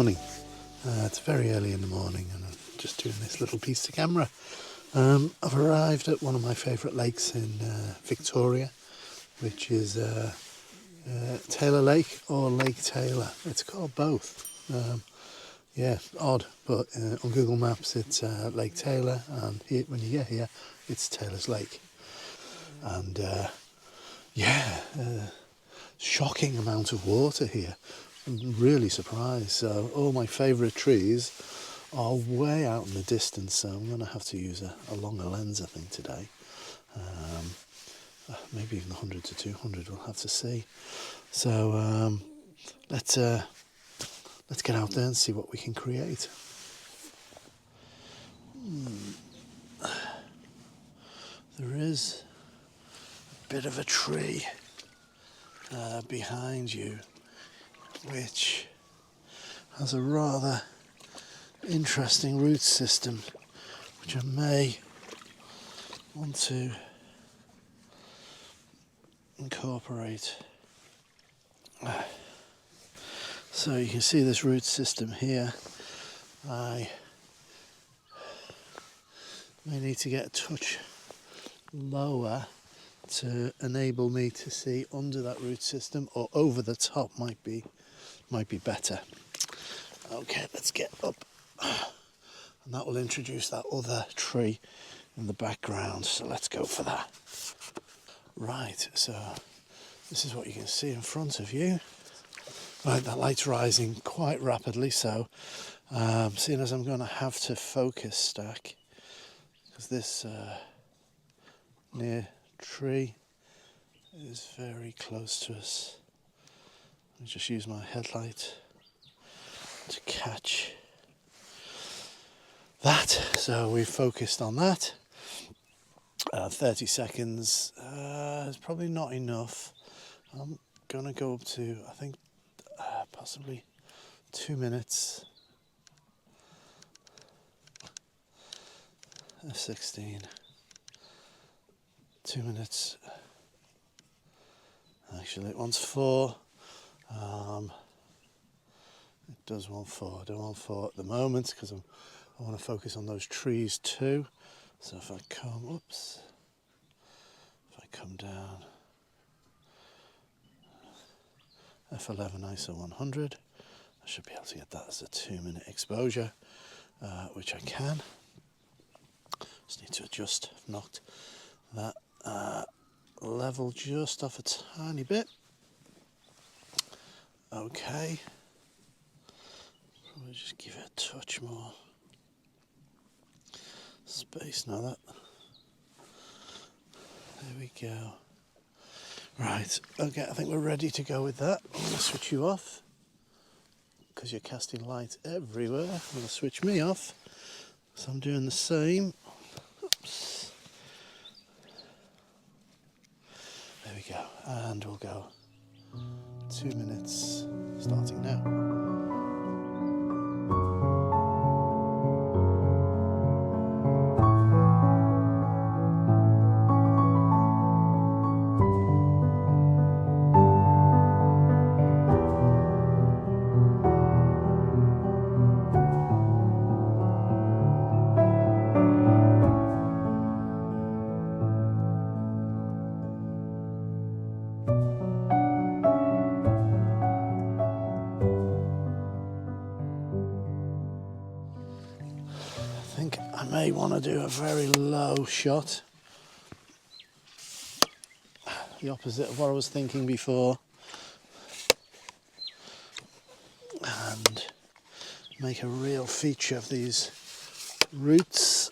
morning. It's very early in the morning and I'm just doing this little piece to camera. I've arrived at one of my favourite lakes in Victoria, which is Taylor Lake or Lake Taylor. It's called both. Yeah, odd, but on Google Maps it's Lake Taylor, and here, when you get here it's Taylor's Lake. And shocking amount of water here. I'm really surprised. So all my favourite trees are way out in the distance, so I'm going to have to use a longer lens, I think, today. Maybe even 100 to 200, we'll have to see. So let's get out there and see what we can create. There is a bit of a tree behind you, which has a rather interesting root system, which I may want to incorporate. So you can see this root system here. I may need to get a touch lower to enable me to see under that root system, or over the top might be better. Okay, let's get up, and that will introduce that other tree in the background, so let's go for that. Right, so this is what you can see in front of you. Right, that light's rising quite rapidly, so seeing as I'm going to have to focus stack, because this near tree is very close to us. Let me just use my headlight to catch that. So we've focused on that. 30 seconds is probably not enough. I'm going to go up to, I think, possibly 2 minutes. 16. 2 minutes. Actually, it wants 4. It does want 4. I don't want 4 at the moment because I want to focus on those trees too. So if I come, if I come down, F11 ISO 100, I should be able to get that as a 2-minute exposure, which I can. Just need to adjust. I've knocked that level just off a tiny bit. Okay. Probably just give it a touch more space now. There we go. Right, okay, I think we're ready to go with that. I'm going to switch you off because you're casting light everywhere. I'm going to switch me off, so I'm doing the same. Oops. There we go, and we'll go 2 minutes starting now. I may want to do a very low shot, the opposite of what I was thinking before, and make a real feature of these roots.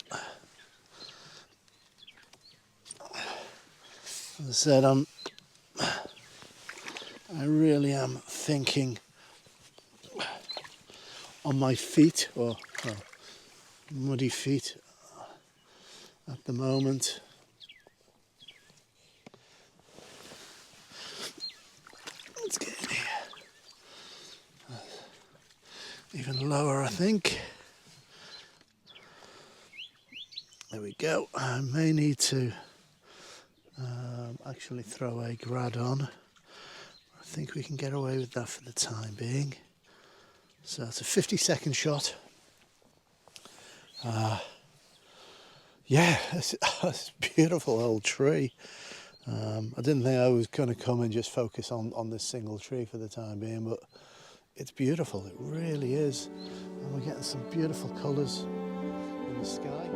As I said, I really am thinking on my feet, or muddy feet at the moment. Let's get in here. Even lower, I think. There we go. I may need to actually throw a grad on. I think we can get away with that for the time being. So it's a 50-second shot. Yeah, it's a beautiful old tree. I didn't think I was going to come and just focus on this single tree for the time being, but it's beautiful, it really is. And we're getting some beautiful colours in the sky.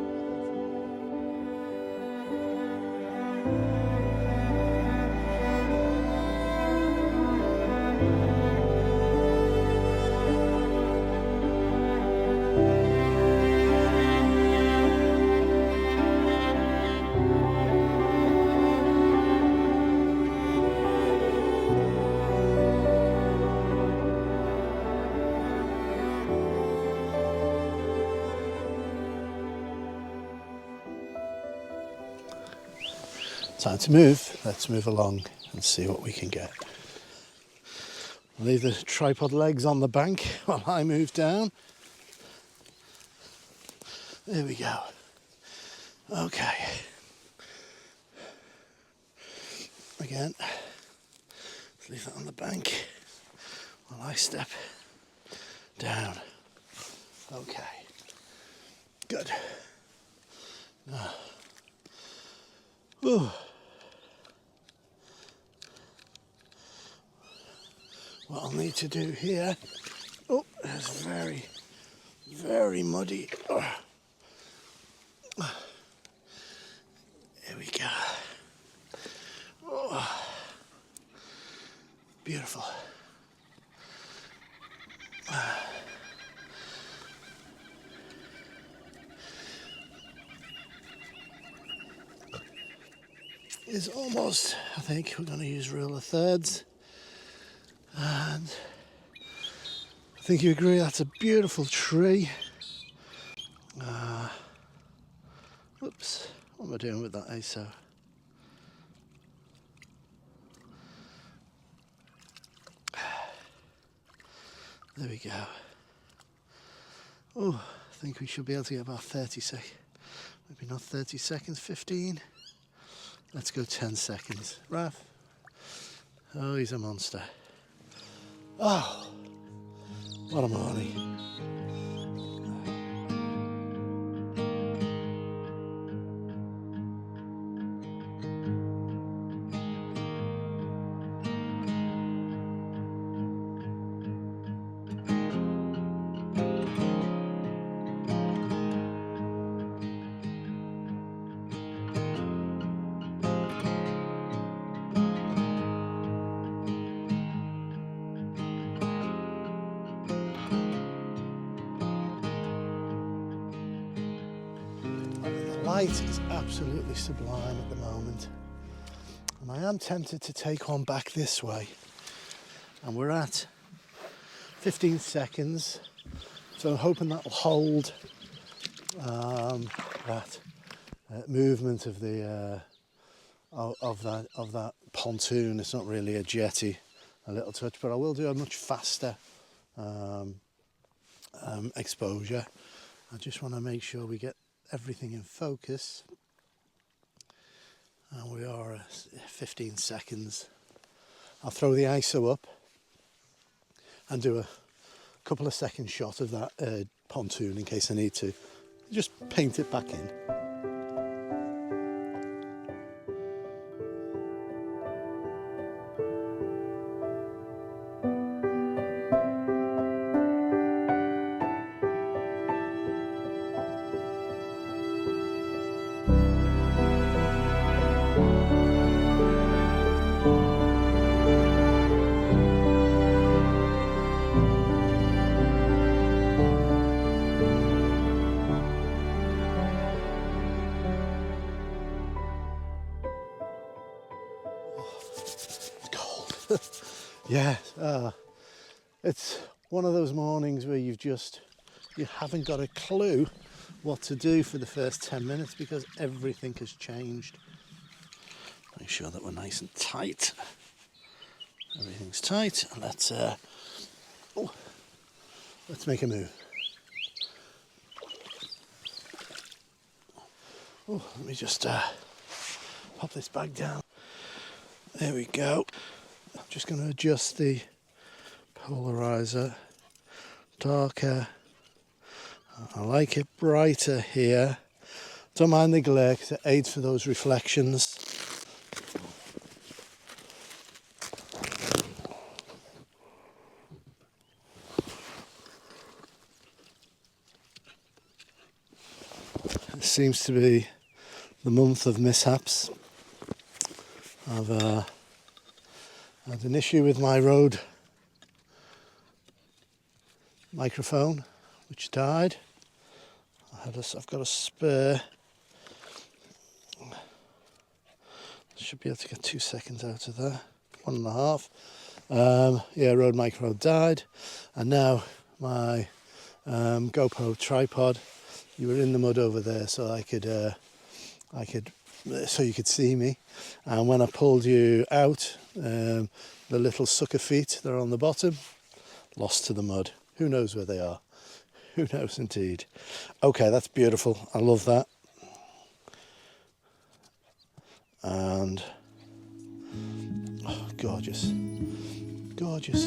Time to move. Let's move along and see what we can get. I'll leave the tripod legs on the bank while I move down. There we go. Okay. Again, let's leave that on the bank while I step down. Okay. Good. Now. Ooh. What I'll need to do here, oh, it's very, very muddy. Oh. Here we go. Oh. Beautiful. Is almost, I think we're going to use rule of thirds, and I think you agree that's a beautiful tree. Oops, what am I doing with that ISO? There we go. Oh, I think we should be able to get about 30 seconds, maybe not 30 seconds, 15. Let's go 10 seconds. Raf. Oh, he's a monster. Oh, what a morning. The light is absolutely sublime at the moment, and I am tempted to take one back this way, and we're at 15 seconds, so I'm hoping that will hold that movement of the of that pontoon. It's not really a jetty, a little touch, but I will do a much faster exposure. I just want to make sure we get everything in focus, and we are at 15 seconds. I'll throw the ISO up and do a couple of second shot of that pontoon in case I need to just paint it back in. Yeah, it's one of those mornings where you haven't got a clue what to do for the first 10 minutes because everything has changed. Make sure that we're nice and tight. Everything's tight, and let's make a move. Oh, let me just pop this bag down. There we go. I'm just going to adjust the polarizer darker. I like it brighter here. Don't mind the glare because it aids for those reflections. It seems to be the month of mishaps. I've had an issue with my Rode microphone, which died. I've got a spare. Should be able to get 2 seconds out of there. 1.5. Yeah, Rode microphone died, and now my GoPro tripod. You were in the mud over there, so so you could see me. And when I pulled you out, the little sucker feet that are on the bottom, lost to the mud. Who knows where they are? Who knows indeed. Okay, that's beautiful. I love that. And oh, gorgeous, gorgeous.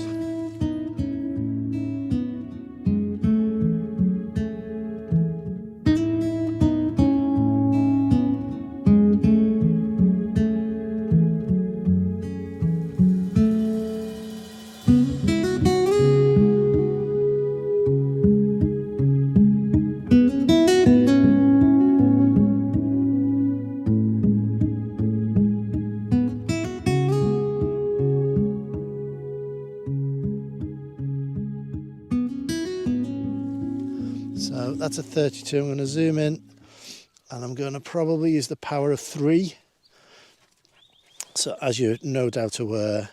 So that's a 32. I'm going to zoom in, and I'm going to probably use the power of 3. So as you're no doubt aware,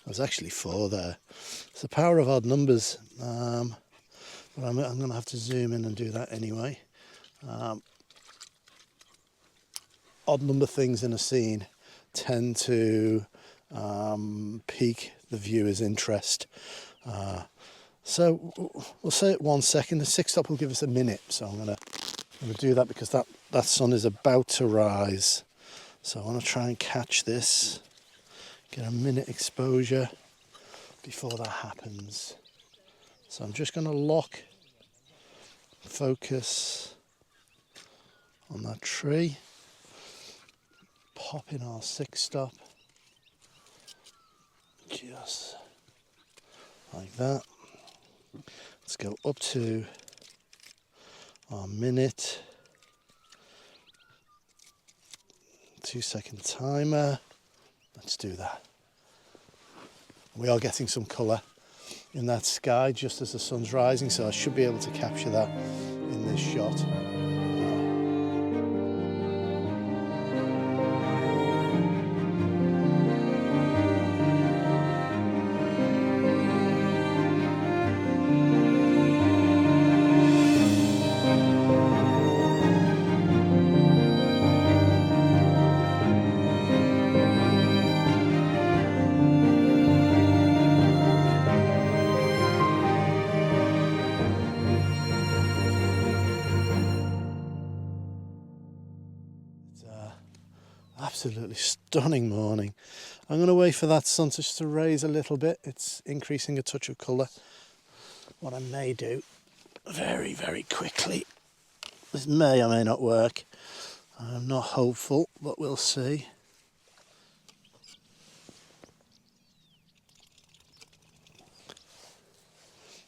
there's actually 4 there. It's the power of odd numbers, but I'm going to have to zoom in and do that anyway. Odd number things in a scene tend to pique the viewer's interest. So we'll say it 1 second. The 6 stop will give us a minute. So I'm going to do that because that sun is about to rise. So I want to try and catch this, get a minute exposure before that happens. So I'm just going to lock focus on that tree, pop in our 6 stop, just like that. Let's go up to our minute. 2-second timer. Let's do that. We are getting some colour in that sky just as the sun's rising, so I should be able to capture that in this shot. Absolutely stunning morning. I'm going to wait for that sun just to raise a little bit. It's increasing a touch of colour. What I may do very, very quickly, this may or may not work. I'm not hopeful, but we'll see.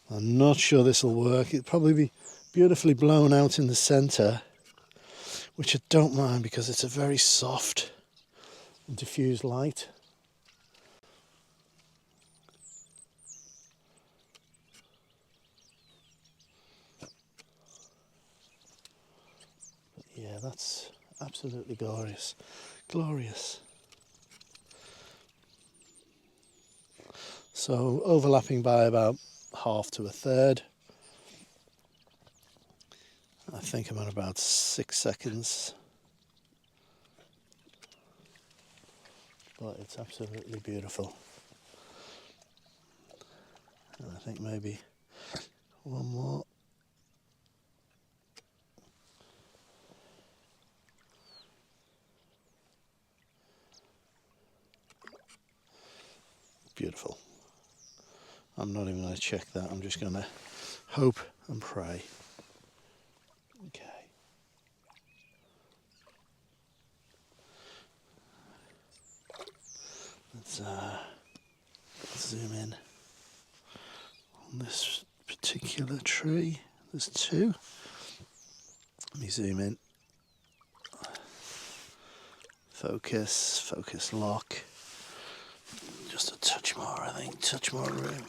I'm not sure this will work. It'll probably be beautifully blown out in the centre, which I don't mind because it's a very soft and diffused light. But yeah, that's absolutely glorious. Glorious. So overlapping by about 1/2 to 1/3. I think I'm at about 6 seconds. But it's absolutely beautiful. And I think maybe one more. Beautiful. I'm not even going to check that. I'm just going to hope and pray. Okay. Let's zoom in on this particular tree. There's two. Let me zoom in. Focus lock. Just a touch more, I think, touch more room.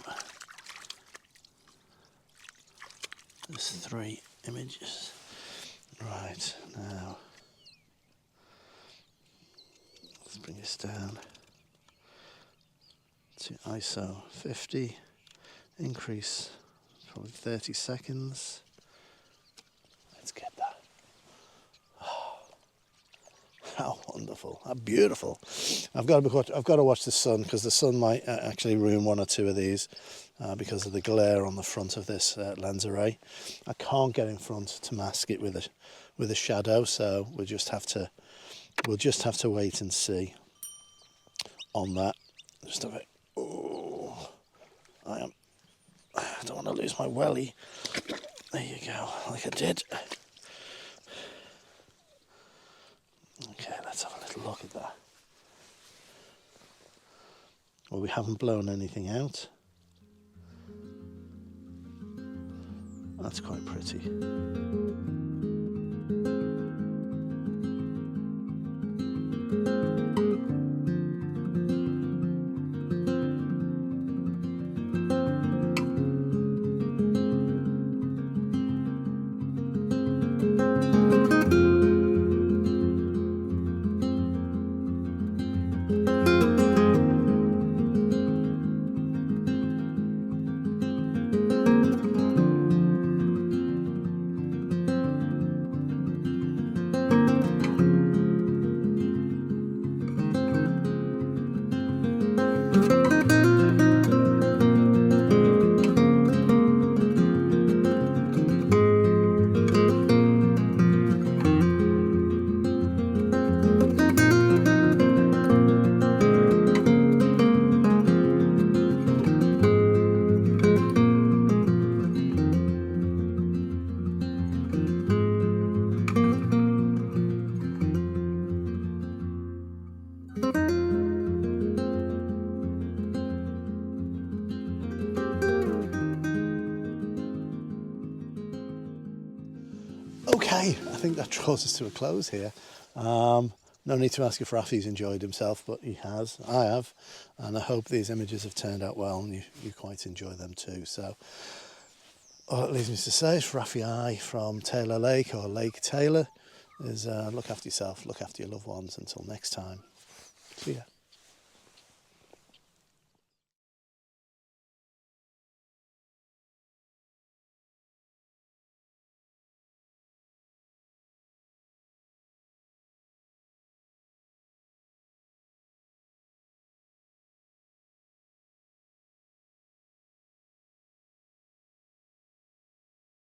There's 3 images. Right, now let's bring this down to ISO 50, increase probably 30 seconds. Let's get that. Oh, how wonderful, how beautiful. I've got to watch the sun, because the sun might actually ruin 1 or 2 of these because of the glare on the front of this lens array. I can't get in front to mask it with a shadow, so we'll just have to wait and see on that. Just a bit. Oh, I don't want to lose my welly. There you go, like I did. Okay, let's have a little look at that. Well, we haven't blown anything out. That's quite pretty. Okay, I think that draws us to a close here. No need to ask if Rafi's enjoyed himself, but he has. I have, and I hope these images have turned out well and you quite enjoy them too. So all it leaves me to say is Rafi I from Taylor Lake, or Lake Taylor, is look after yourself, look after your loved ones. Until next time, see ya.